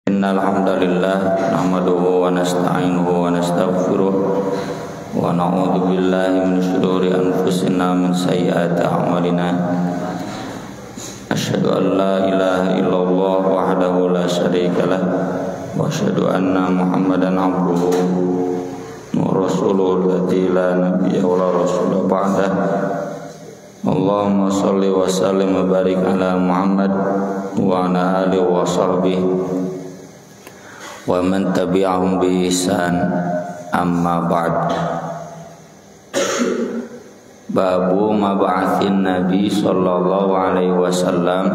Innal hamdalillah nahmaduhu wa nasta'inuhu wa nastaghfiruh wa na'udzu billahi min shururi anfusina min sayyiati a'malina. Asyhadu an la ilaha illallah wahdahu la syarika lah wa asyhadu anna Muhammadan abduhu wa rasuluhu alladzi la nabiyya wa la rasula ba'dah. Allahumma shalli wa sallim wa barik ala Muhammad wa ala alihi wa sahbihi wa man tabi'ahum bi ihsan, amma ba'd. Babu mab'atsin Nabi sallallahu alaihi wasallam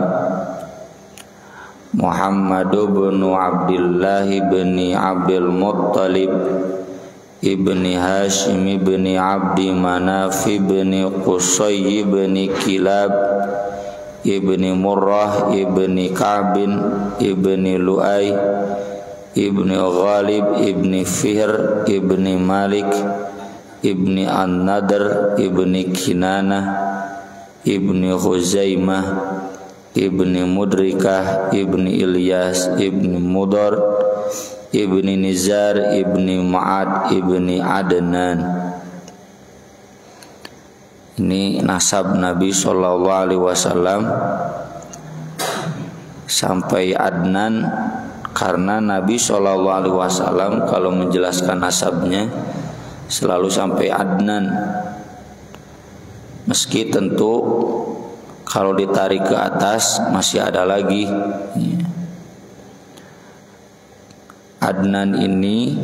Muhammad bin Abdullah bin Abdul Muttalib ibni Hashim ibni Abdi Manaf ibni Qusay ibni Kilab ibni Murrah ibni Ka'bin ibni Lu'ay ibni Ghalib ibni Fihr ibni Malik ibni An-Nadr ibni Kinanah ibni Khuzaimah ibni Mudrikah ibni Ilyas ibni Mudar ibni Nizar ibni Ma'ad ibni Adnan. Ini nasab Nabi sallallahu alaihi wasallam sampai Adnan, karena Nabi sallallahu alaihi wasallam kalau menjelaskan nasabnya selalu sampai Adnan, meski tentu kalau ditarik ke atas masih ada lagi. Adnan ini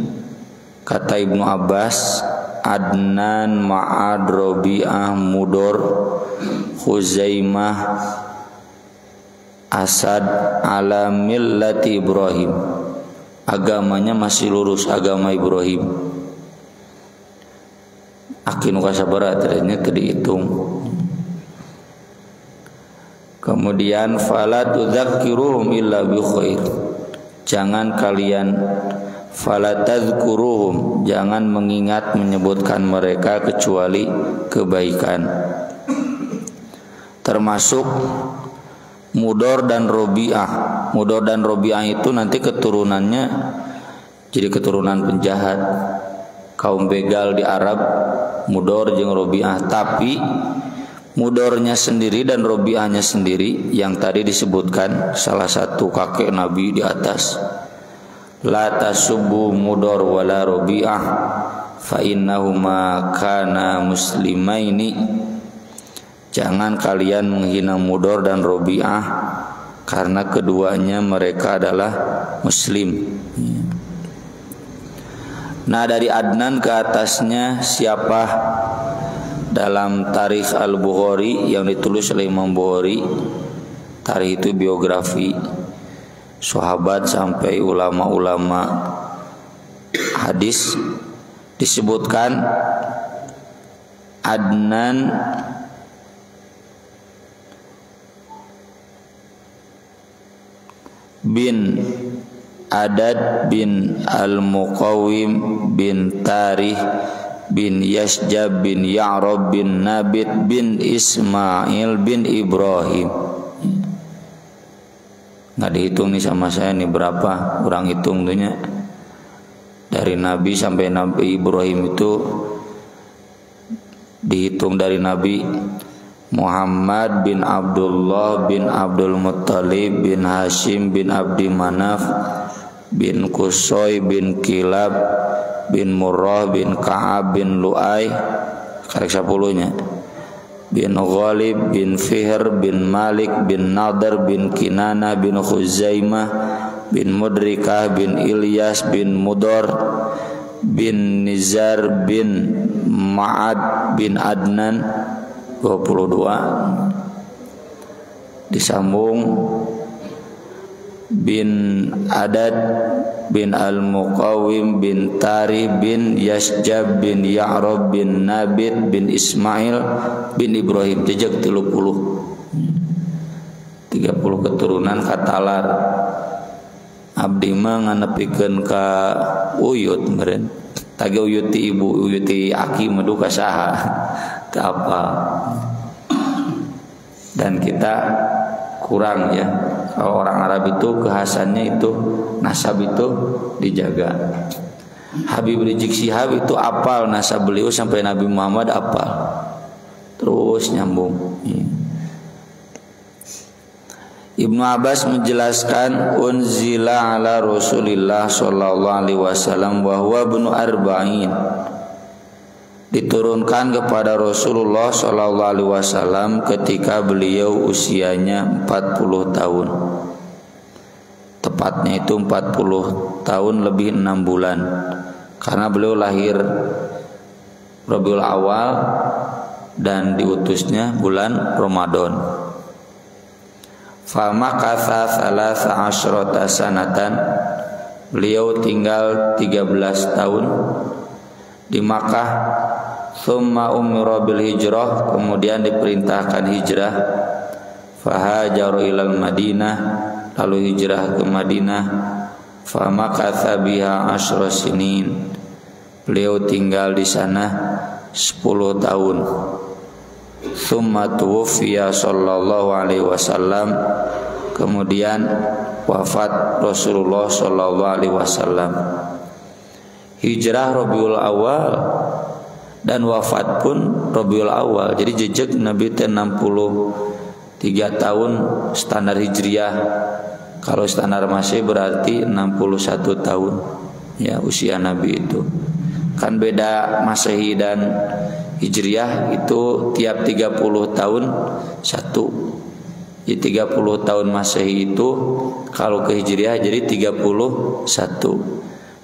kata Ibnu Abbas, Adnan Ma'ad Robi'ah Mudor Khuzaimah Asad ala millati Ibrahim, agamanya masih lurus, agama Ibrahim. Akin kasabarat ternyata teu dihitung. Kemudian fala tudzakkiruhum illa bi khair, jangan kalian fala tadzkuruhum, jangan mengingat menyebutkan mereka kecuali kebaikan. Termasuk Mudor dan Robi'ah. Mudor dan Robi'ah itu nanti keturunannya jadi keturunan penjahat, kaum begal di Arab, Mudor jeung Robi'ah. Tapi Mudornya sendiri dan Robi'ahnya sendiri yang tadi disebutkan, salah satu kakek Nabi di atas, la tasubbu Mudor wala Robi'ah fa innahuma kana muslimaini, jangan kalian menghina Mudor dan Robi'ah karena keduanya mereka adalah muslim. Nah, dari Adnan ke atasnya siapa? Dalam Tarikh Al-Bukhari yang ditulis oleh Imam Bukhari, tarikh itu biografi sahabat sampai ulama-ulama hadis, disebutkan Adnan bin Adad bin Al-Muqawim bin Tarih bin Yasjab bin Ya'rab bin Nabit bin Ismail bin Ibrahim. Nggak dihitung nih sama saya nih berapa, kurang hitung tuhnya. Dari Nabi sampai Nabi Ibrahim itu dihitung dari Nabi Muhammad bin Abdullah bin Abdul Muttalib bin Hashim bin Abdi Manaf bin Qusay bin Kilab bin Murrah bin Ka'ab bin Lu'ay, karek 10-nya, bin Ghalib bin Fihr bin Malik bin Nadr bin Kinana bin Khuzaimah bin Mudrikah bin Ilyas bin Mudar bin Nizar bin Ma'ad bin Adnan, 22. Disambung bin Adad bin Al-Muqawim bin Tari bin Yasjab bin Ya'rab bin Nabit bin Ismail bin Ibrahim, jejak 30 keturunan katalar. Abdi mah nganepikeun ka uyut meureun, tage uyut ti ibu, uyut ti aki madu ka saha teu apa. Dan kita kurang ya, Kalau orang Arab itu kekhasannya itu nasab itu dijaga. Habib Rizik Syihab itu apal nasab beliau sampai Nabi Muhammad apal. Terus nyambung. Ibnu Abbas menjelaskan unzila ala Rasulillah sallallahu alaihi wasallam wa huwa ibnu arba'in. Diturunkan kepada Rasulullah sallallahu alaihi wasallam ketika beliau usianya 40 tahun. Tepatnya itu 40 tahun lebih 6 bulan. Karena beliau lahir Rabiul Awal dan diutusnya bulan Ramadan. Famakatha thalatha asyrata sanatan. Beliau tinggal 13 tahun di Makkah. Thumma umira bil hijrah, kemudian diperintahkan hijrah. Fahajaru ilal Madinah, lalu hijrah ke Madinah. Famakatha biha asyra sinin. Beliau tinggal di sana 10 tahun. Tsumma tuwfiya sallallahu alaihi wasallam, kemudian wafat Rasulullah sallallahu alaihi wasallam. Hijrah Rabiul Awal dan wafat pun Rabiul Awal. Jadi jejak Nabi 63 tahun standar Hijriah. Kalau standar Masehi berarti 61 tahun ya usia Nabi itu. Kan beda Masehi dan Hijriah itu tiap 30 tahun satu. Jadi 30 tahun Masehi itu kalau ke Hijriah jadi 31.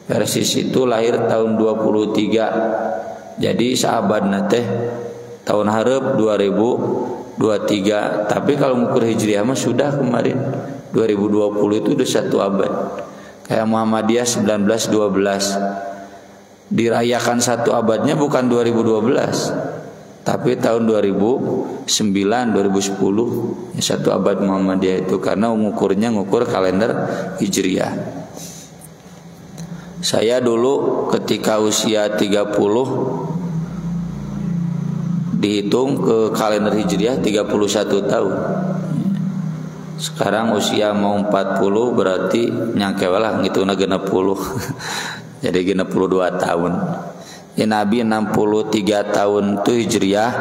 Persis itu lahir tahun 23. Jadi sahabat nate tahun hareup 2023. Tapi kalau ngukur Hijriah mah sudah kemarin 2020 itu udah 1 abad. Kayak Muhammadiyah 1912. Dirayakan 1 abadnya bukan 2012 tapi tahun 2009 2010 ya 1 abad Muhammadiyah itu karena ngukur kalender Hijriah. Saya dulu ketika usia 30 dihitung ke kalender Hijriah 31 tahun. Sekarang usia mau 40 berarti nyangkewalah ngitungna 60. Jadi 62 tahun. Ya, Nabi 63 tahun itu Hijriah.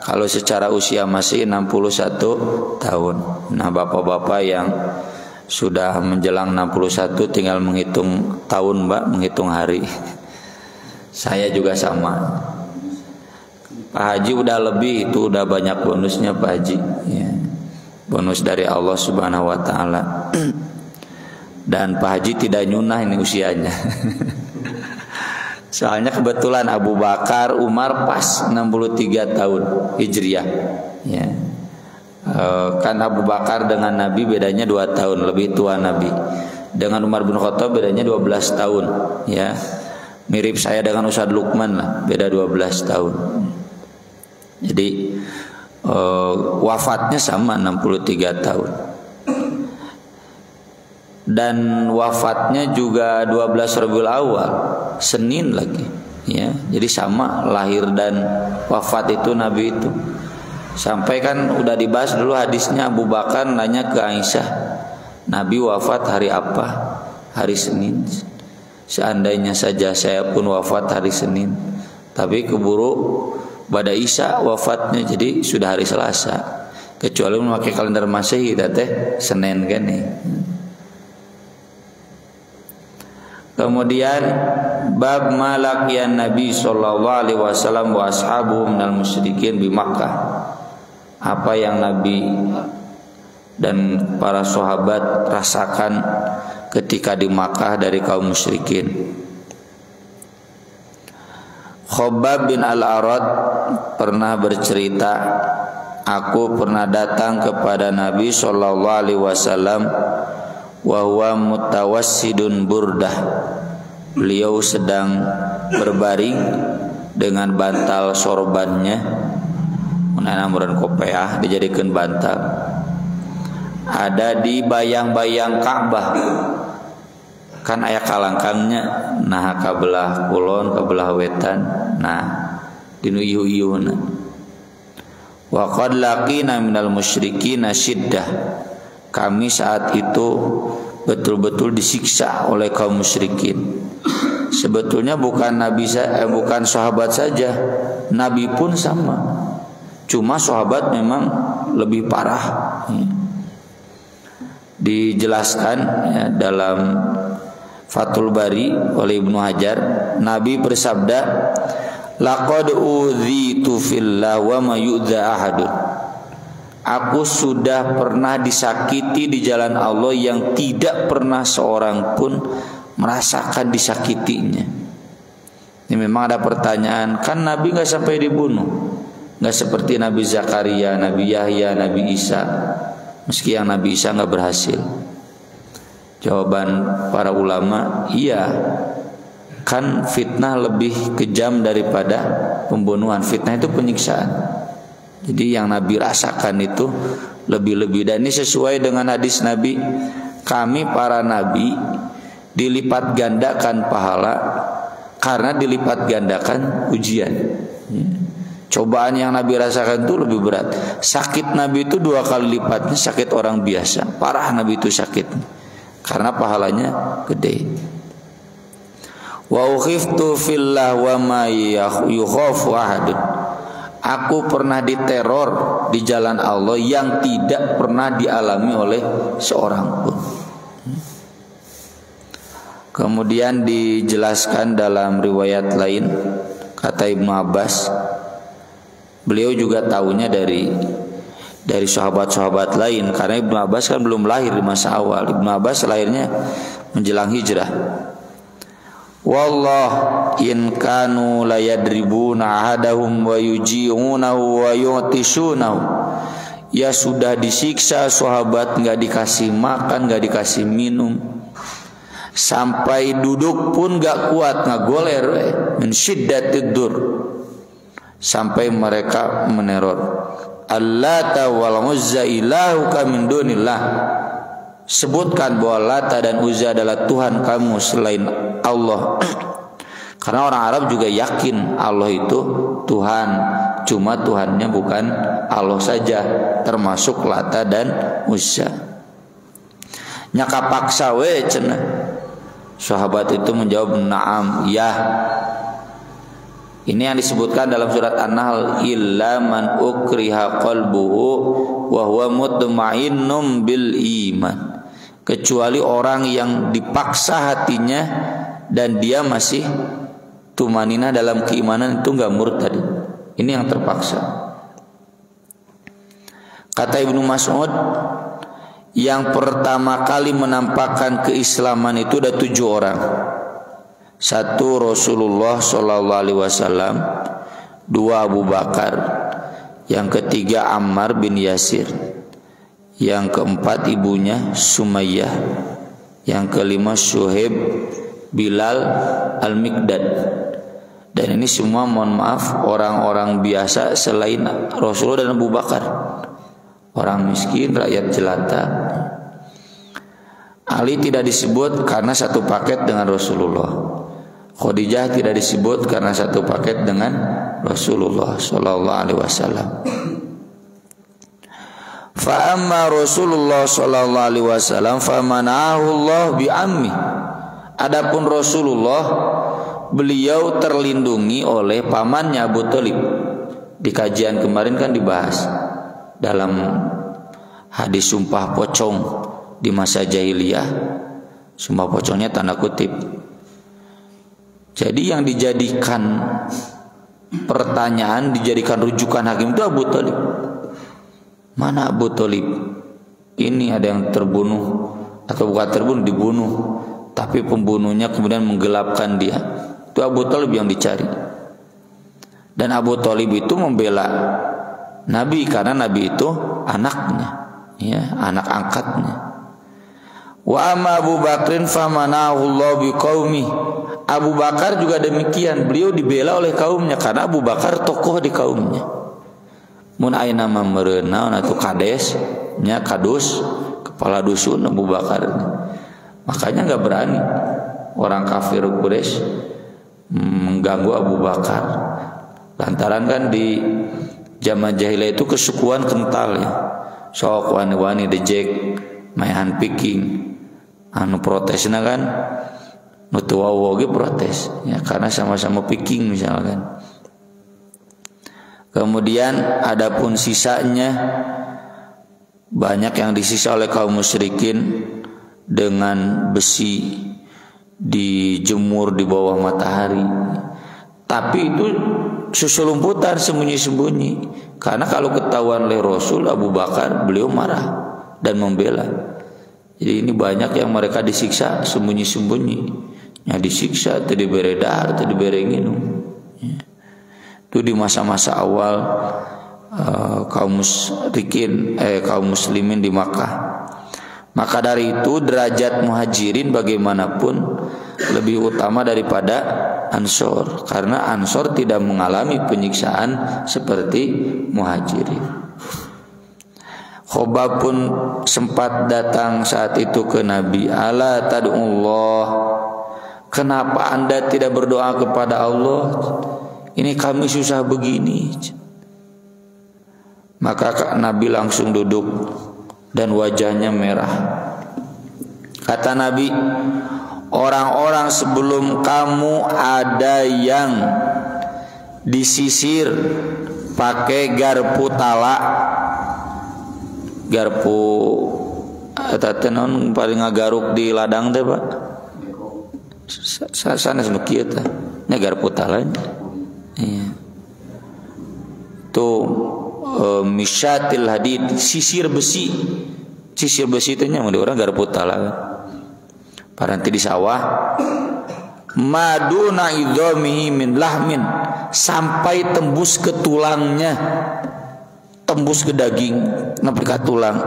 Kalau secara usia masih 61 tahun. Nah, bapak-bapak yang sudah menjelang 61 tinggal menghitung tahun, Mbak, menghitung hari. Saya juga sama. Pak Haji udah lebih, itu udah banyak bonusnya Pak Haji ya. Bonus dari Allah Subhanahu wa taala. Dan Pak Haji tidak nyunah ini usianya. Soalnya kebetulan Abu Bakar, Umar pas 63 tahun Hijriah ya. Kan Abu Bakar dengan Nabi bedanya 2 tahun, lebih tua Nabi. Dengan Umar bin Khattab bedanya 12 tahun ya. Mirip saya dengan Ustaz Lukman lah, beda 12 tahun. Jadi wafatnya sama 63 tahun. Dan wafatnya juga 12 Rabiul Awal, Senin lagi ya. Jadi sama lahir dan wafat itu Nabi itu. Sampai kan udah dibahas dulu hadisnya, Abu Bakar nanya ke Aisyah, Nabi wafat hari apa? Hari Senin. Seandainya saja saya pun wafat hari Senin, tapi keburu pada Isya wafatnya, jadi sudah hari Selasa. Kecuali memakai kalender Masehi teh Senin kan nih. Kemudian bab malakian Nabi sallallahu alaihi wasallam wa ashabuhu minal musyrikin di Makkah. Apa yang Nabi dan para sahabat rasakan ketika di Makkah dari kaum musyrikin. Khabbab bin Al-Arad pernah bercerita, aku pernah datang kepada Nabi sallallahu alaihi wasallam wa huwa mutawassidun burdah. Beliau sedang berbaring dengan bantal sorbannya, menamuran kopiah dijadikan bantal. Ada di bayang-bayang Ka'bah. Kan aya kalangkangnya, nah kabelah kulon, kabelah wetan, nah dinu ieu-ieuna. Wa qad laqina minal musyrikina syiddah. kami saat itu betul-betul disiksa oleh kaum musyrikin. Sebetulnya bukan bukan sahabat saja, Nabi pun sama. Cuma sahabat memang lebih parah. Dijelaskan ya, dalam Fathul Bari oleh Ibnu Hajar, Nabi bersabda, laqad udhitu fillah wa ma yu'dha ahadun. Aku sudah pernah disakiti di jalan Allah yang tidak pernah seorang pun merasakan disakitinya. Ini memang ada pertanyaan, kan Nabi nggak sampai dibunuh, nggak seperti Nabi Zakaria, Nabi Yahya, Nabi Isa. Meski yang Nabi Isa nggak berhasil. Jawaban para ulama, iya, kan fitnah lebih kejam daripada pembunuhan. Fitnah itu penyiksaan. Jadi yang Nabi rasakan itu lebih-lebih. Dan ini sesuai dengan hadis Nabi, kami para Nabi dilipat gandakan pahala karena dilipat gandakan ujian. Cobaan yang Nabi rasakan itu lebih berat. Sakit Nabi itu 2 kali lipatnya sakit orang biasa. Parah Nabi itu sakit karena pahalanya gede. Wa ukhiftu fillah wa ma yukhafu ahadun. Aku pernah diteror di jalan Allah yang tidak pernah dialami oleh seorang pun. Kemudian dijelaskan dalam riwayat lain, kata Ibnu Abbas, beliau juga tahunya dari sahabat-sahabat lain, karena Ibnu Abbas kan belum lahir di masa awal. Ibnu Abbas lahirnya menjelang hijrah. Wallah in kanu la yadribuna ahadahum wa yuji'unahu wa yu'tisunahu. Ya sudah disiksa sahabat, enggak dikasih makan, enggak dikasih minum. Sampai duduk pun enggak kuat, ngagoler min syiddatid dur. Sampai mereka meneror. Allata wal Uzza ilahuka min dunillah. Sebutkan bahwa Lata dan Uzza adalah Tuhan kamu selain Allah. Karena orang Arab juga yakin Allah itu Tuhan, cuma Tuhannya bukan Allah saja, termasuk Lata dan Uzza. Nyaka paksa we cenah. Sahabat itu menjawab na'am, ya. Ini yang disebutkan dalam surat An-Nahl, illa man ukriha qalbuhu wa huwa mutmainnum bil iman. Kecuali orang yang dipaksa hatinya dan dia masih tumanina dalam keimanan, itu enggak murtad. Ini yang terpaksa. Kata Ibnu Mas'ud, yang pertama kali menampakkan keislaman itu ada 7 orang. 1 Rasulullah SAW, 2 Abu Bakar, yang ketiga Ammar bin Yasir, yang keempat ibunya Sumayyah, yang kelima Syuhaib, Bilal, Al-Miqdad. Dan ini semua mohon maaf orang-orang biasa selain Rasulullah dan Abu Bakar, orang miskin, rakyat jelata. Ali tidak disebut karena satu paket dengan Rasulullah. Khadijah tidak disebut karena satu paket dengan Rasulullah sallallahu alaihi wasallam. Fa amma Rasulullah sallallahu alaihi wasallam famanahu Allah bi ammi. Adapun Rasulullah, beliau terlindungi oleh pamannya Abu Thalib. Di kajian kemarin kan dibahas dalam hadis sumpah pocong di masa jahiliyah. Sumpah pocongnya tanda kutip. Jadi yang dijadikan pertanyaan, dijadikan rujukan hakim itu Abu Thalib. Mana Abu Thalib? Ini ada yang terbunuh, atau bukan terbunuh, dibunuh, tapi pembunuhnya kemudian menggelapkan dia. Itu Abu Thalib yang dicari. Dan Abu Thalib itu membela Nabi karena Nabi itu anaknya, ya, anak angkatnya. Wa amma Abu Bakrin famanahu Allah biqaumi. Abu Bakar juga demikian, beliau dibela oleh kaumnya karena Abu Bakar tokoh di kaumnya. Mun ayeuna mah meureun naon atuh kades nya kadus, kepala dusun Abu Bakar. Makanya enggak berani orang kafir Quraisy mengganggu Abu Bakar. Lantaran kan di zaman jahiliyah itu kesukuan kental ya. Sok wani-wani dejek mayan piking anu protesna kan nu teu wawo ge protes ya, karena sama-sama piking misalkan. Kemudian adapun sisanya banyak yang disisa oleh kaum musyrikin dengan besi dijemur di bawah matahari. Tapi itu susulumputan sembunyi-sembunyi, karena kalau ketahuan oleh Rasul Abu Bakar, beliau marah dan membela. Jadi ini banyak yang mereka disiksa sembunyi-sembunyi, yang disiksa atau diberi dahar atau diberi minum ya. Itu di masa-masa awal kaum muslimin di Makkah. Maka dari itu derajat muhajirin bagaimanapun lebih utama daripada Ansor, karena Ansor tidak mengalami penyiksaan seperti muhajirin. Khobab pun sempat datang saat itu ke Nabi. Ala tad'ullah, kenapa anda tidak berdoa kepada Allah? Ini kami susah begini. Maka Nabi langsung duduk dan wajahnya merah. Kata Nabi, orang-orang sebelum kamu ada yang disisir pakai garpu tala. Garpu eta teh naon paling ngagaruk di ladang teh, Pak. Sanes nu kieu teh. Nya garpu tala. Iya. Tuh misyatil hadid, sisir besi. Sisir besi teh nya mun orang garpu tala. Paranti di sawah. Maduna idhamihi min lahmin, sampai tembus ke tulangnya, tembus ke daging, sampai ke tulang.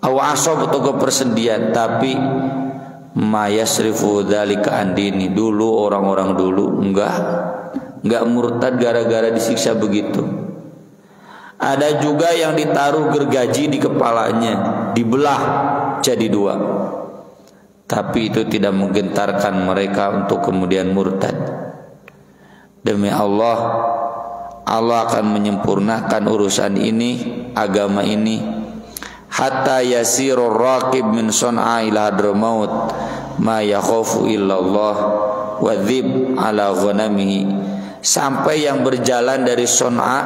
Awasob atau ke persendian, tapi mayasrifu dzalika andini. Dulu orang-orang dulu enggak murtad gara-gara disiksa begitu. Ada juga yang ditaruh gergaji di kepalanya, dibelah jadi dua. Tapi itu tidak menggentarkan mereka untuk kemudian murtad. Demi Allah, Allah akan menyempurnakan urusan ini, agama ini, hatta yasirur raqib min sun'a ila hadramaut ma yakhafu illallah wa dhib ala ghanamihi. Sampai yang berjalan dari Sun'a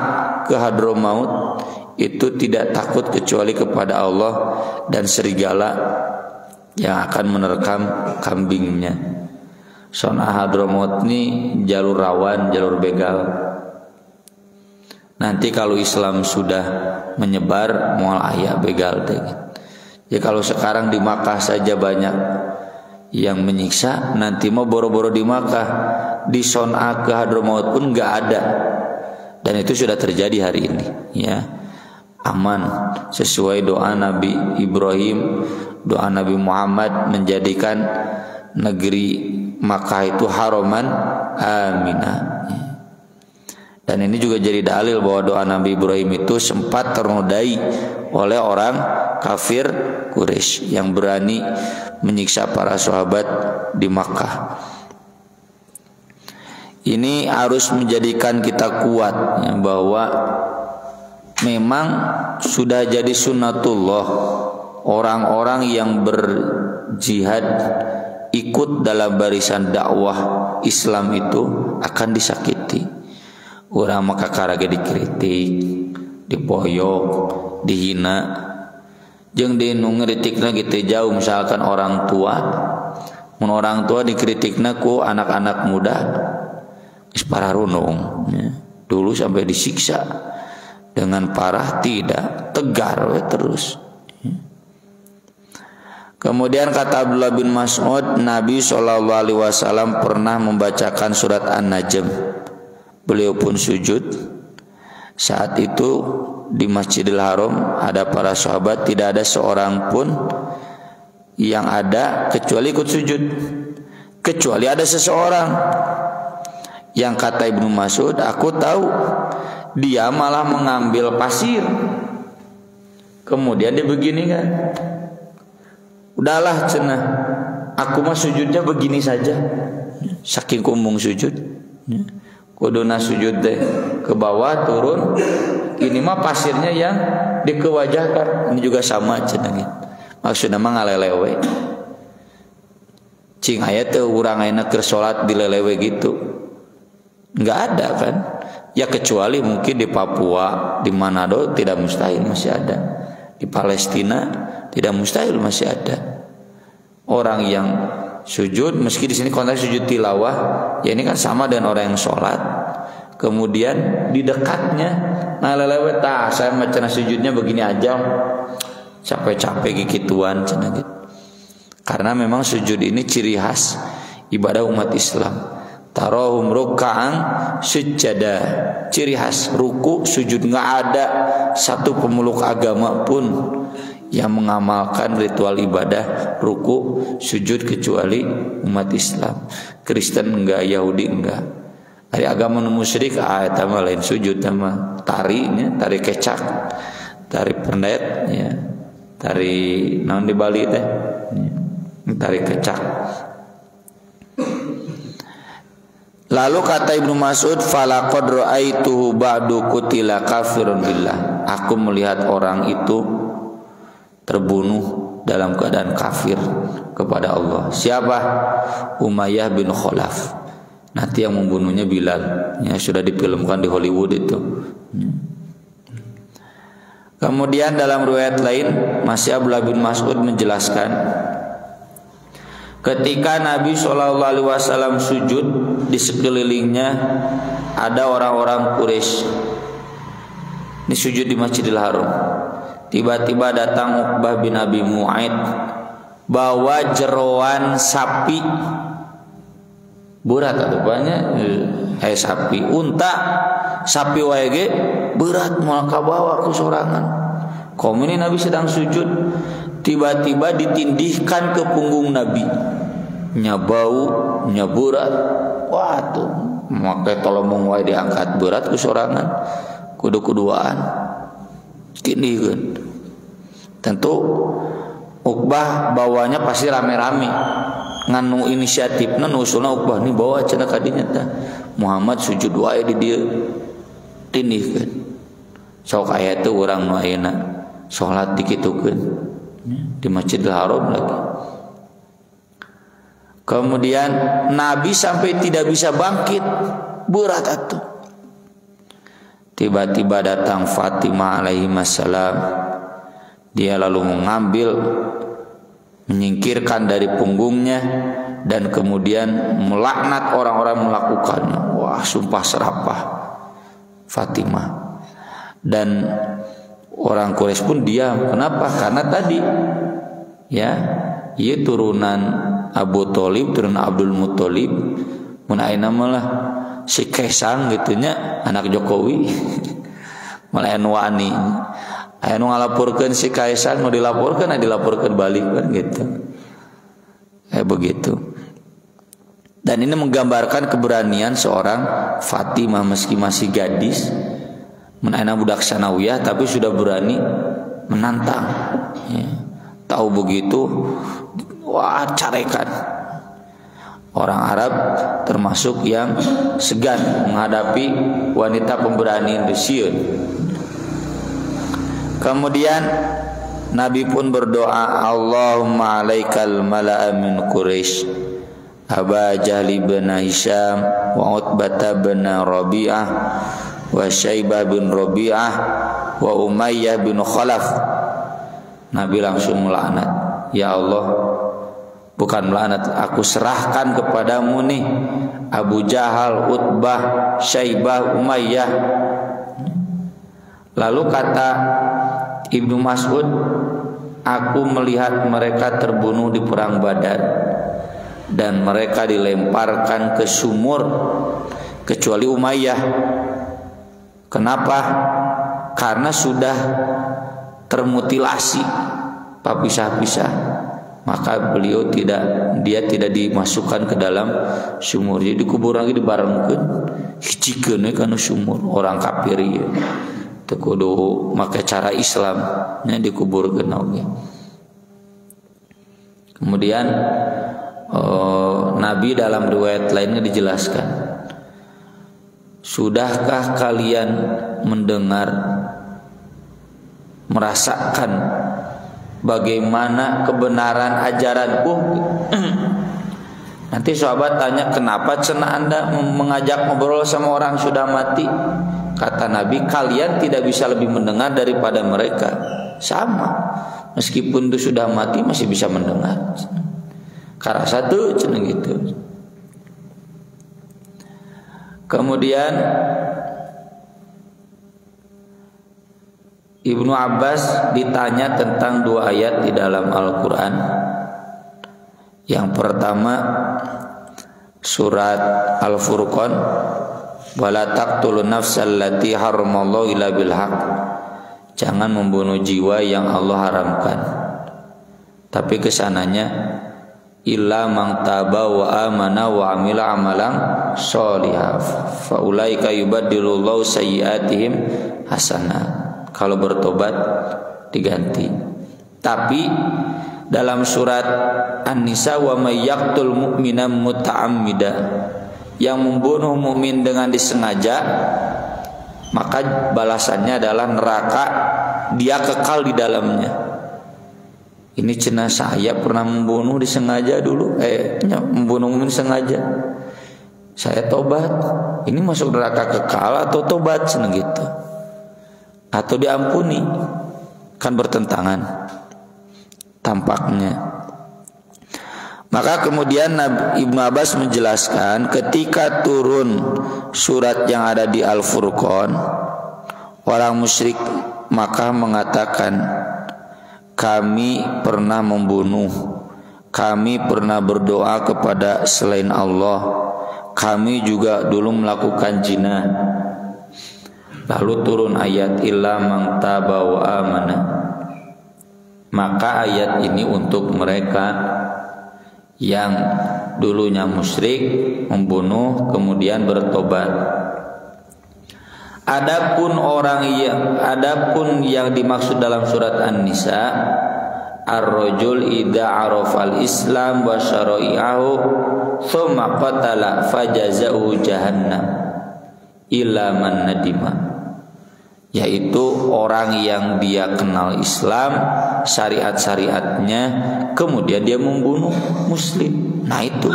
ke Hadramaut itu tidak takut kecuali kepada Allah dan serigala yang akan menerkam kambingnya. Sun'a Hadramaut ini jalur rawan, jalur begal. Nanti kalau Islam sudah menyebar, moal aya begal teh. Ya kalau sekarang di Makkah saja banyak yang menyiksa, nanti mau boro-boro di Makkah, di Sun'a ke Hadramaut pun nggak ada. Dan itu sudah terjadi hari ini, ya. Aman sesuai doa Nabi Ibrahim, doa Nabi Muhammad menjadikan negeri Makkah itu haraman aminah. Dan ini juga jadi dalil bahwa doa Nabi Ibrahim itu sempat ternodai oleh orang kafir Quraisy yang berani menyiksa para sahabat di Makkah. Ini harus menjadikan kita kuat ya, bahwa memang sudah jadi sunnatullah orang-orang yang berjihad ikut dalam barisan dakwah Islam itu akan disakiti. Orang maka karage dikritik, dipoyok, dihina. Jeung di nu ngritikna gitu jauh, misalkan orang tua. Mun orang tua dikritikna ku anak-anak muda geus pararunung ya. Dulu sampai disiksa dengan parah, tidak, tegar we terus. Kemudian kata Abdullah bin Mas'ud, Nabi SAW pernah membacakan surat An-Najm. Beliau pun sujud. Saat itu di Masjidil Haram ada para sahabat, tidak ada seorang pun yang ada kecuali ikut sujud, kecuali ada seseorang yang kata Ibnu Mas'ud, aku tahu dia malah mengambil pasir, kemudian dia begini kan, udahlah cenah, aku mah sujudnya begini saja, saking kumbung sujud. Kuduna sujud deh ke bawah turun Ini mah pasirnya yang dikewajahkan. Ini juga sama cenah gitu. Maksudna mah ngalelewe. Cing aya teu urang ayeuna keur salat dilelewe gitu. Enggak ada kan? Ya kecuali mungkin di Papua, di Manado tidak mustahil masih ada. Di Palestina tidak mustahil masih ada. Orang yang sujud, meski di sini konteks sujud tilawah, ya ini kan sama dengan orang yang sholat. Kemudian di dekatnya, nah lelewe tah, saya macam sujudnya begini aja, capek-capek gituan, cina gitu. Karena memang sujud ini ciri khas ibadah umat Islam. Tarohum ruk'an sujada, ciri khas ruku sujud, nggak ada satu pemeluk agama pun yang mengamalkan ritual ibadah ruku sujud kecuali umat Islam. Kristen enggak, Yahudi enggak. Dari agama musyrik eta mah lain sujud sama tarinya, tari kecak, tari pendet ya. Tari naon di Bali teh. Tari kecak. Lalu kata Ibnu Mas'ud, falaqad ra'aituhu ba'du qutila kafirun billah. Aku melihat orang itu terbunuh dalam keadaan kafir kepada Allah. Siapa? Umayyah bin Khalaf. Nanti yang membunuhnya Bilal. Ya, sudah difilmkan di Hollywood itu. Kemudian dalam riwayat lain masih Abdullah bin Mas'ud menjelaskan, ketika Nabi SAW sujud, di sekelilingnya ada orang-orang Quraisy. Ini sujud di Masjidil Haram. Tiba-tiba datang Uqbah bin Abi Mu'aid bawa jeroan sapi berat atau banyak sapi unta sapi wae berat mau kabawa ku sorangan. Kaum ini Nabi sedang sujud, tiba-tiba ditindihkan ke punggung Nabi, nyabau nyaburat. Wah tuh make tolong wae diangkat berat ku sorangan kudu-kuduaan kini kan. Tentu Uqbah bawanya pasti rame-rame, nganu inisiatifna nu usulna Uqbah nih bawa cenah kadinya teh Muhammad sujud wae di dieu tindihkeun. Sok aya teh urang nu ayeuna salat dikitukeun di Masjidil Haram lagi. Kemudian Nabi sampai tidak bisa bangkit, berat atuh. Tiba-tiba datang Fatimah alaihi wassalam. Dia lalu mengambil, menyingkirkan dari punggungnya dan kemudian melaknat orang-orang melakukannya. Wah, sumpah serapah Fatimah. Dan orang Quraisy pun diam. Kenapa? Karena tadi ya, ia turunan Abu Thalib, turunan Abdul Muthalib. Mun ayeuna malah si Kaisang gitunya anak Jokowi. Malah anu wani. Anu ngalaporkeun si Kaisang nu dilaporkeun balik kan gitu. Begitu. Dan ini menggambarkan keberanian seorang Fatimah meski masih gadis, menaina budak sanawiyah tapi sudah berani menantang. Ya. Tahu begitu, wah carekan. Orang Arab termasuk yang segan menghadapi wanita pemberani Indosiun. Kemudian Nabi pun berdoa, Allahumma alaikal mala'a min Quraisy, Aba Jahli bin Hisham, wa Utbah bin Rabi'ah, wa Syaibah bin Rabi'ah, wa Umayyah bin Khalaf. Nabi langsung melaknat, ya Allah, bukan melaknat, aku serahkan kepadamu nih Abu Jahal, Utbah, Syaibah, Umayyah. Lalu kata Ibnu Mas'ud, aku melihat mereka terbunuh di perang Badar dan mereka dilemparkan ke sumur kecuali Umayyah. Kenapa? Karena sudah termutilasi, pisah-pisah, maka dia tidak dimasukkan ke dalam sumur. Jadi dikubur lagi dibarengkeun hijikeun kana sumur orang kafir ya. Teu kudu make cara Islam nya dikuburkeun oge. Kemudian Nabi dalam riwayat lainnya dijelaskan, sudahkah kalian mendengar merasakan bagaimana kebenaran ajaranku. Nanti sahabat tanya, kenapa cenah Anda mengajak ngobrol sama orang sudah mati? Kata Nabi, kalian tidak bisa lebih mendengar daripada mereka. Sama, meskipun itu sudah mati masih bisa mendengar. Karena satu cenah gitu. Kemudian Ibnu Abbas ditanya tentang dua ayat di dalam Al-Quran. Yang pertama surat Al-Furqan, wala taqtulun nafsal lati haramallahu illa bil haq. Jangan membunuh jiwa yang Allah haramkan. Tapi kesananya illa man taba wa amana wa amila amalan sholiha fa ulaika yubaddilullahu sayyiatihim hasanah. Kalau bertobat diganti. Tapi dalam surat An-Nisa, wa may yaqtul mu'mina muta'ammida, yang membunuh mukmin dengan disengaja, maka balasannya adalah neraka, dia kekal di dalamnya. Ini cenah saya pernah membunuh disengaja dulu, membunuh mukmin sengaja. Saya tobat. Ini masuk neraka kekal atau tobat cenah gitu? Atau diampuni? Kan bertentangan tampaknya. Maka kemudian Ibnu Abbas menjelaskan, ketika turun surat yang ada di Al-Furqan, orang musyrik maka mengatakan, kami pernah membunuh, kami pernah berdoa kepada selain Allah, kami juga dulu melakukan zina. Lalu turun ayat illa man taba wa amana. Maka ayat ini untuk mereka yang dulunya musyrik, membunuh, kemudian bertobat. Adapun yang dimaksud dalam surat An-Nisa, ar-rajul idza arafal islam wa syara'i'ahu tsumma qatala fajazahu jahannam illa man nadima. Yaitu orang yang dia kenal Islam, syariat-syariatnya, kemudian dia membunuh muslim. Nah itu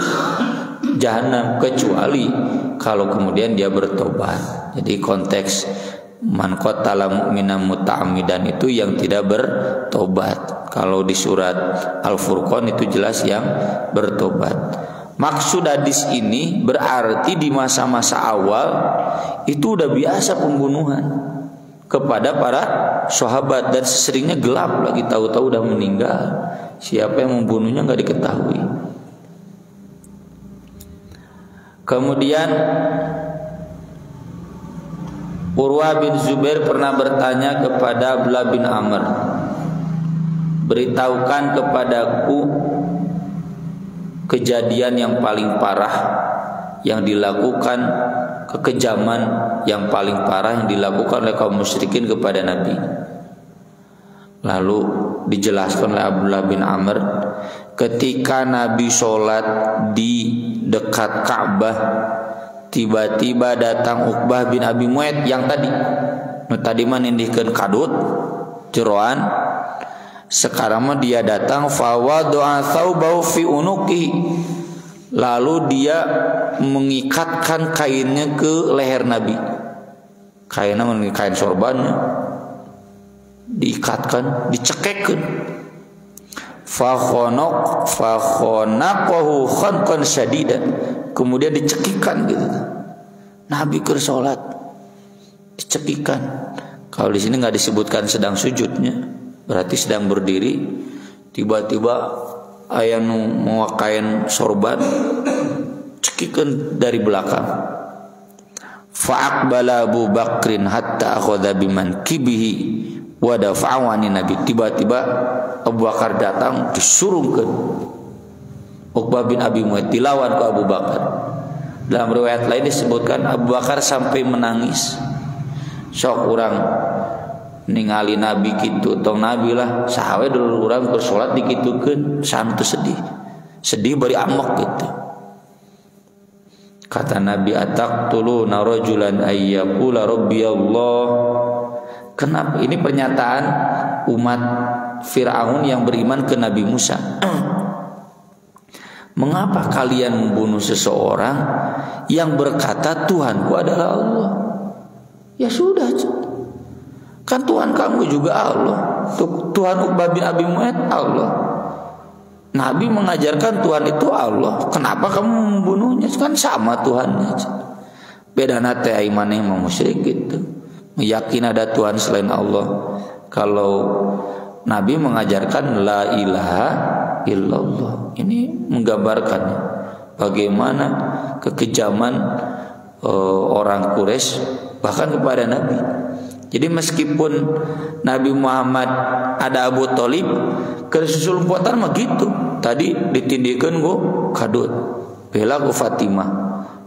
jahanam, kecuali kalau kemudian dia bertobat. Jadi konteks man qatala mu'minan muta'ammidan itu yang tidak bertobat. Kalau di surat Al-Furqan itu jelas yang bertobat. Maksud hadis ini berarti di masa-masa awal itu udah biasa pembunuhan kepada para sahabat, dan seringnya gelap lagi, tahu-tahu udah meninggal. Siapa yang membunuhnya nggak diketahui. Kemudian Urwah bin Zubair pernah bertanya kepada Abdullah bin Amr, beritahukan kepadaku kejadian yang paling parah yang dilakukan, kekejaman yang paling parah yang dilakukan oleh kaum musyrikin kepada Nabi. Lalu dijelaskan oleh Abdullah bin Amr, ketika Nabi sholat di dekat Ka'bah, tiba-tiba datang Uqbah bin Abi Mu'ayt yang tadi manindihkeun kadut jeroan. Sekarang mah dia datang, fawadu'a thawbahu fi unuqi, lalu dia mengikatkan kainnya ke leher Nabi. Kainnya kain sorbannya diikatkan, dicekekkan. Fakhonaqahu khanqan syadidan, kemudian dicekikan gitu. Nabi keur salat dicekikan. Kalau di sini nggak disebutkan sedang sujudnya, berarti sedang berdiri. Tiba-tiba aya nu mawa kain sorban cekikan dari belakang. Fa'aqbala Abu Bakrin hatta akhadha biman kibihi wa dafa'ani Nabi. Tiba-tiba Abu Bakar datang, disurungkeun Uqbah bin Abi Mu'ayt, dilawan ke Abu Bakar. Dalam riwayat lain disebutkan Abu Bakar sampai menangis. Sok urang ningali Nabi kitu, tong Nabi lah sahawe dulu urang keur salat dikitukeun, santu sedih bari amok gitu. Kata Nabi, ataqtuluna rajulan ayyaqula rabbi Allah. Kenapa ini pernyataan umat Fir'aun yang beriman ke Nabi Musa. Mengapa kalian membunuh seseorang yang berkata Tuhanku adalah Allah? Ya sudah, kan Tuhan kamu juga Allah. Tuhan Uqbah bin Abi Mu'ayt Allah. Nabi mengajarkan Tuhan itu Allah. Kenapa kamu membunuhnya? Kan sama Tuhannya. Beda nate iman yang musyrik gitu. Meyakini ada Tuhan selain Allah. Kalau Nabi mengajarkan la ilaha illallah. Ini menggambarkan bagaimana kekejaman orang Quraisy bahkan kepada Nabi. Jadi meskipun Nabi Muhammad ada Abu Thalib, kesusul potan mah gitu. Tadi ditindikeun go kadut, bela go Fatimah.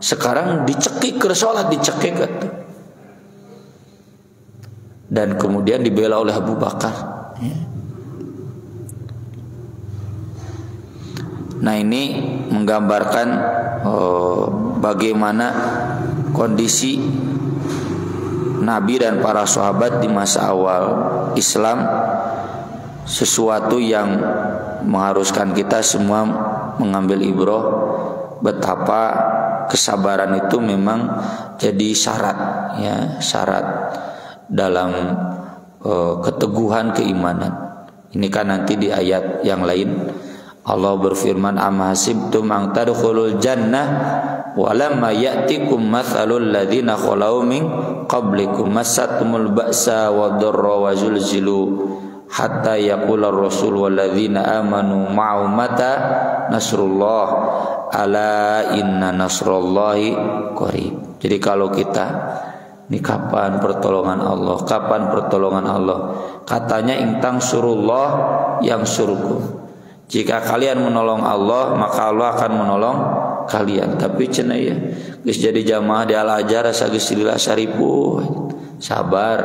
Sekarang dicekik ke salat dicekik atuh. Dan kemudian dibela oleh Abu Bakar. Nah, ini menggambarkan bagaimana kondisi Nabi dan para sahabat di masa awal Islam, sesuatu yang mengharuskan kita semua mengambil ibrah betapa kesabaran itu memang jadi syarat, ya, syarat dalam keteguhan keimanan. Ini kan nanti di ayat yang lain Allah berfirman, am hasibtum an tadkhulul jannah walamma ya'tikum mathalul ladzina khalau min qablikum massatumul ba'sa wadh-dharra wa zulzilu hatta yaqula ar-rasul wal ladzina amanu ma'u mata nasrullah ala inna nasrullahi qarib. Jadi kalau kita ini kapan pertolongan Allah? Kapan pertolongan Allah? Katanya intang surullah yang suruhku. Jika kalian menolong Allah, maka Allah akan menolong kalian. Tapi cenah ya, geus jadi jamaah di Al-Azhar asa geus lillah saripuh. Sabar,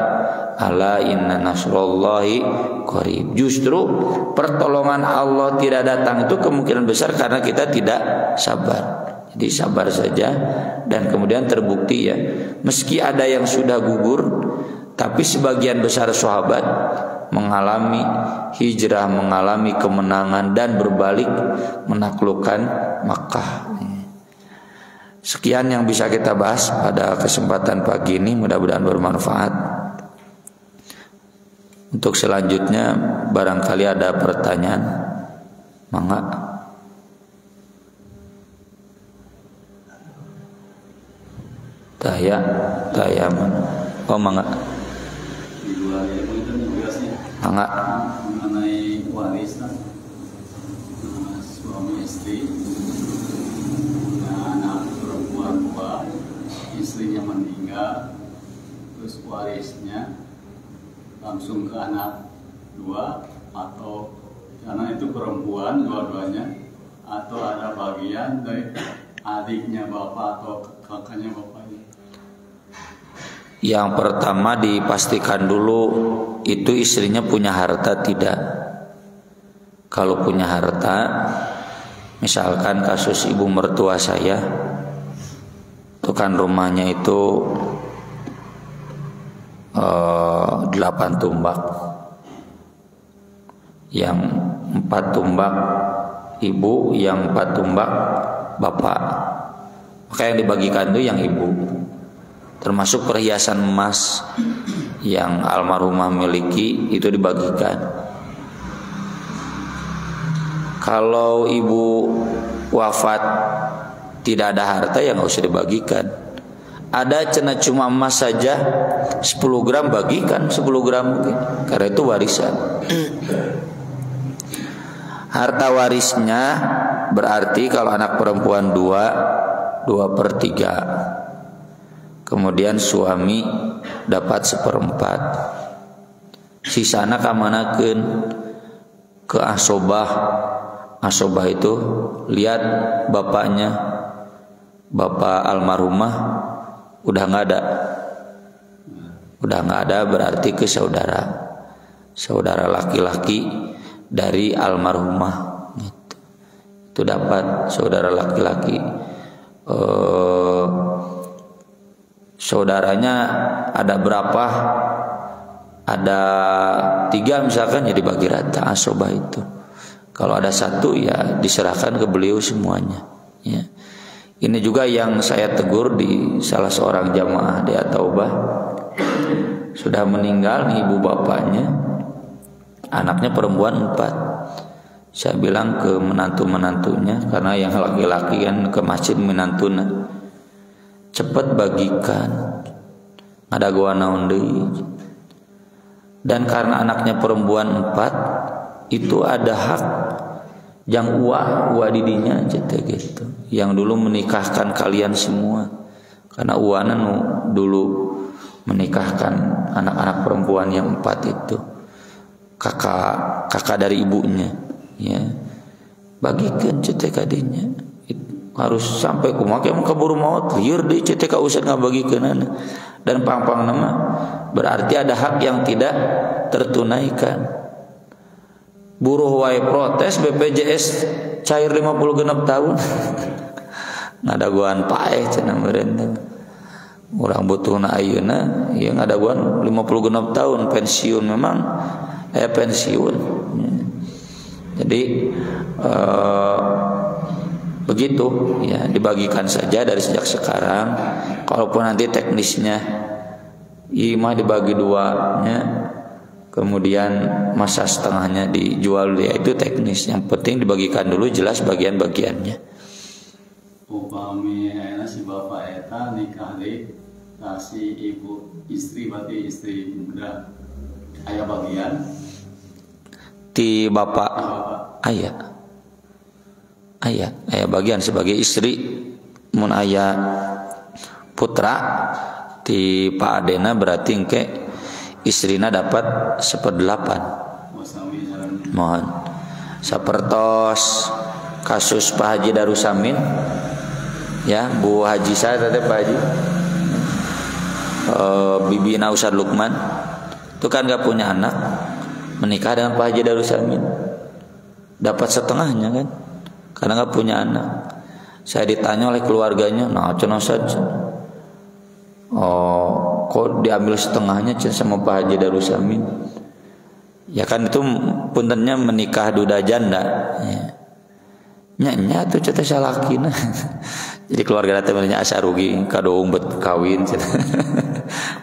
ala inna nasrullahi qarib. Justru pertolongan Allah tidak datang itu kemungkinan besar karena kita tidak sabar. Jadi sabar saja. Dan kemudian terbukti ya, meski ada yang sudah gugur, tapi sebagian besar sahabat mengalami hijrah, mengalami kemenangan dan berbalik menaklukkan Makkah. Sekian yang bisa kita bahas pada kesempatan pagi ini, mudah-mudahan bermanfaat. Untuk selanjutnya barangkali ada pertanyaan, mangga. Taya mana? Oh, mangga. Mangga. Mengenai warisan suami istri, anak perempuan 2, istrinya meninggal, terus warisnya langsung ke anak 2 atau karena itu perempuan dua-duanya, atau ada bagian dari adiknya bapak atau kakaknya bapaknya. Yang pertama dipastikan dulu itu istrinya punya harta tidak. Kalau punya harta, misalkan kasus ibu mertua saya, itu kan rumahnya itu 8 tumbak, yang 4 tumbak ibu, yang 4 tumbak bapak. Maka yang dibagikan itu yang ibu, termasuk perhiasan emas yang almarhumah miliki itu dibagikan. Kalau ibu wafat tidak ada harta ya nggak usah dibagikan. Ada cuma emas saja 10 gram bagikan 10 gram mungkin, karena itu warisan. Harta warisnya berarti kalau anak perempuan 2/3. Kemudian suami dapat 1/4. Sisana kamanakeun ke asobah. Asobah itu lihat bapaknya, bapak almarhumah udah nggak ada, berarti ke saudara laki-laki dari almarhumah gitu. Itu dapat saudara laki-laki. Saudaranya ada berapa? ada 3 misalkan ya dibagi rata asobah itu. Kalau ada 1 ya diserahkan ke beliau semuanya. Ya. Ini juga yang saya tegur di salah seorang jamaah di At-Taubah. Sudah meninggal nih ibu bapaknya, anaknya perempuan 4. Saya bilang ke menantu-menantunya, karena yang laki-laki kan ke masjid menantuna, cepat bagikan, ada gua naon deui. Dan karena anaknya perempuan 4, itu ada hak yang uwa didinya gitu, yang dulu menikahkan kalian semua. Karena uwana dulu menikahkan anak-anak perempuan yang 4 itu, kakak dari ibunya, ya bagikan cetek adinya. Harus sampai kumaha mau kaburu maut lieur deui cetek ka usah ngabagikeun. Dan pang-pang nama berarti ada hak yang tidak tertunaikan. Buruh wae protes BPJS cair 50 genep tahun. Ngadaguan paeh cenah meureun. Urang butuhna ayeuna ieu ngadaguan 50 genep tahun pensiun memang pensiun. Jadi begitu ya, dibagikan saja dari sejak sekarang. Kalaupun nanti teknisnya imah dibagi 2 nya, kemudian masa setengahnya dijual, ya itu teknis. Yang penting dibagikan dulu jelas bagian-bagiannya. Upami ayeuna si bapak eta nikah deui si ibu istri, berarti istri muda aya bagian ti bapak aya bagian sebagai istri. Mun aya putra ti Pak Adena berarti engke istrina dapat 1/8. Mohon sapertos kasus Pak Haji Darussamin ya, Bu Haji saya tadi Pak Haji Bibina Ustad Lukman itu kan gak punya anak, menikah dengan Pak Haji Darussamin, dapat setengahnya kan, karena gak punya anak. Saya ditanya oleh keluarganya, nah cenah saja, kok diambil setengahnya sama Pak Haji Darussamin? Ya kan itu puntennya menikah duda janda ya. Nya tuh cerita salakina. Jadi keluarga temennya asa rugi kadoung bet kawin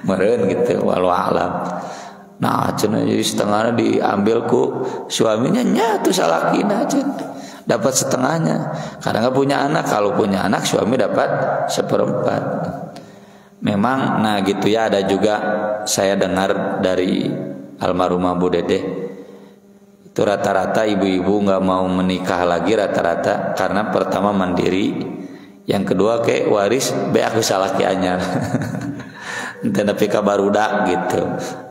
meureun gitu walau alam. Nah cenah jadi setengahnya diambil ku suaminya, nya tuh salakina cenah dapat setengahnya karena nggak punya anak. Kalau punya anak suami dapat 1/4. Memang nah gitu ya. Ada juga saya dengar dari almarhumah Bu Dedeh itu rata-rata ibu-ibu nggak mau menikah lagi rata-rata karena pertama mandiri, yang kedua kayak waris be aku salah ki anyar tapi kabarudak gitu.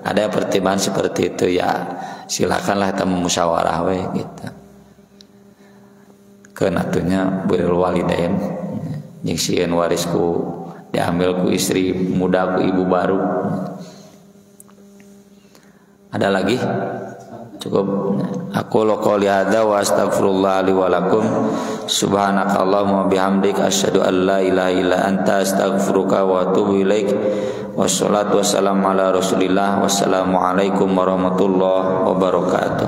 Ada pertimbangan seperti itu ya, silakanlah kita musyawarah we gitu. Kenatunya birrul walidain jeung sieun warisku diambil ku istri muda ku ibu baru. Ada lagi? Cukup. Aku qouli hadza wa astaghfirullah li wa lakum. Subhanakallahumma bihamdik asyhadu an la ilaha illa anta astaghfiruka wa atubu ilaik. Wassalatu wassalamu ala Rasulillah. Wassalamu alaikum warahmatullahi wabarakatuh.